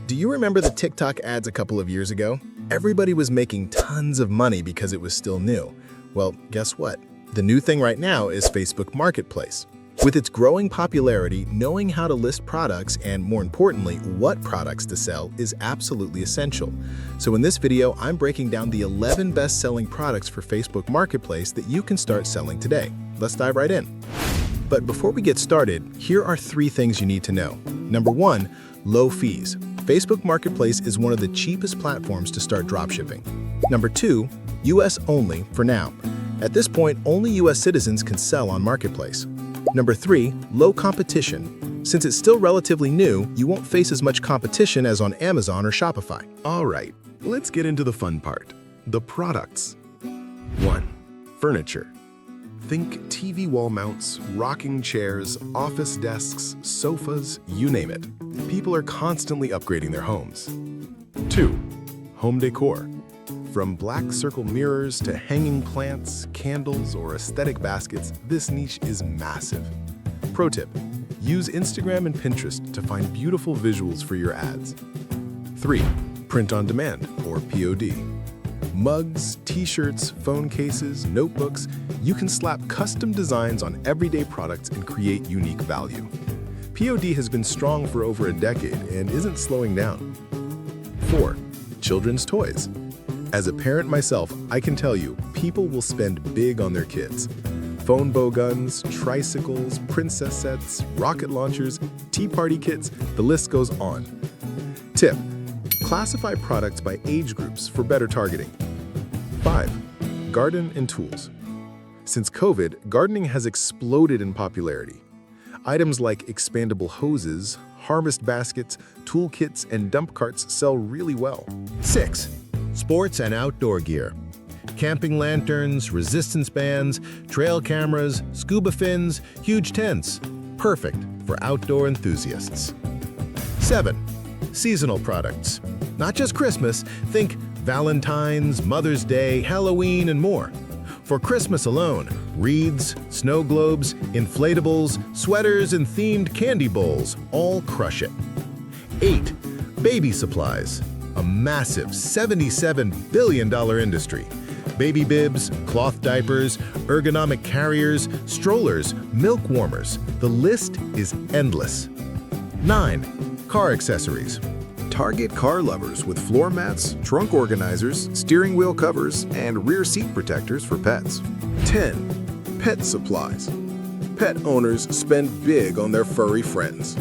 Do you remember the TikTok ads a couple of years ago? Everybody was making tons of money because it was still new. Well, guess what? The new thing right now is Facebook Marketplace. With its growing popularity, knowing how to list products and, more importantly, what products to sell is absolutely essential. So in this video, I'm breaking down the 11 best-selling products for Facebook Marketplace that you can start selling today. Let's dive right in. But before we get started, here are 3 things you need to know. Number 1, low fees. Facebook Marketplace is one of the cheapest platforms to start dropshipping. Number 2, US only for now. At this point, only US citizens can sell on Marketplace. Number 3, low competition. Since it's still relatively new, you won't face as much competition as on Amazon or Shopify. All right, let's get into the fun part, the products. 1. Furniture. Think TV wall mounts, rocking chairs, office desks, sofas, you name it. People are constantly upgrading their homes. 2. Home decor. From black circle mirrors to hanging plants, candles, or aesthetic baskets, this niche is massive. Pro tip, use Instagram and Pinterest to find beautiful visuals for your ads. 3. Print on demand, or POD. Mugs, t-shirts, phone cases, notebooks, you can slap custom designs on everyday products and create unique value. POD has been strong for over a decade and isn't slowing down. 4. Children's toys. As a parent myself, I can tell you, people will spend big on their kids. Phone bow guns, tricycles, princess sets, rocket launchers, tea party kits, the list goes on. Tip: classify products by age groups for better targeting. 5. Garden and tools. Since COVID, gardening has exploded in popularity. Items like expandable hoses, harvest baskets, toolkits, and dump carts sell really well. 6. Sports and outdoor gear. Camping lanterns, resistance bands, trail cameras, scuba fins, huge tents. Perfect for outdoor enthusiasts. 7. Seasonal products. Not just Christmas, think Valentine's, Mother's Day, Halloween, and more. For Christmas alone, wreaths, snow globes, inflatables, sweaters, and themed candy bowls all crush it. 8. Baby supplies. A massive $77 billion industry. Baby bibs, cloth diapers, ergonomic carriers, strollers, milk warmers. The list is endless. 9. Car accessories. Target car lovers with floor mats, trunk organizers, steering wheel covers, and rear seat protectors for pets. 10. Pet supplies. Pet owners spend big on their furry friends.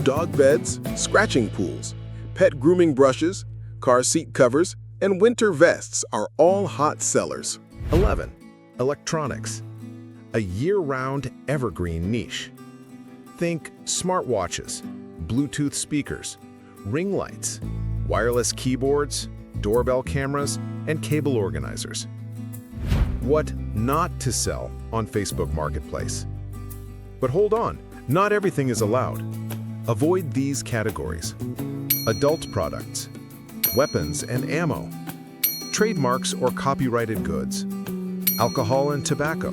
Dog beds, scratching pools, pet grooming brushes, car seat covers, and winter vests are all hot sellers. 11. Electronics. A year-round evergreen niche. Think smartwatches, Bluetooth speakers, ring lights, wireless keyboards, doorbell cameras, and cable organizers. What not to sell on Facebook Marketplace. But hold on, not everything is allowed. Avoid these categories: adult products, weapons and ammo, trademarks or copyrighted goods, alcohol and tobacco,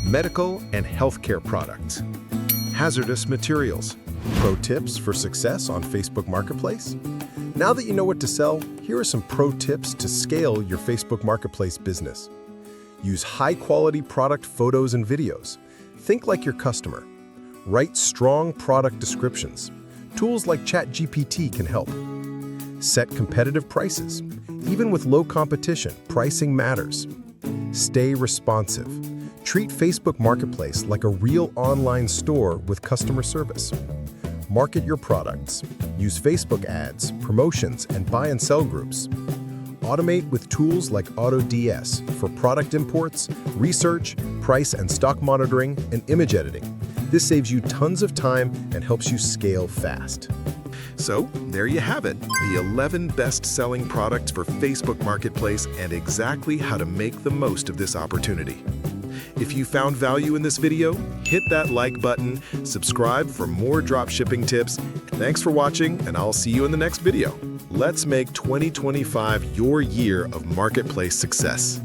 medical and healthcare products, hazardous materials. Pro tips for success on Facebook Marketplace? Now that you know what to sell, here are some pro tips to scale your Facebook Marketplace business. Use high-quality product photos and videos. Think like your customer. Write strong product descriptions. Tools like ChatGPT can help. Set competitive prices. Even with low competition, pricing matters. Stay responsive. Treat Facebook Marketplace like a real online store with customer service. Market your products. Use Facebook ads, promotions, and buy and sell groups. Automate with tools like AutoDS for product imports, research, price and stock monitoring, and image editing. This saves you tons of time and helps you scale fast. So, there you have it, the 11 best-selling products for Facebook Marketplace and exactly how to make the most of this opportunity. If you found value in this video, hit that like button, subscribe for more dropshipping tips. Thanks for watching, and I'll see you in the next video. Let's make 2025 your year of marketplace success.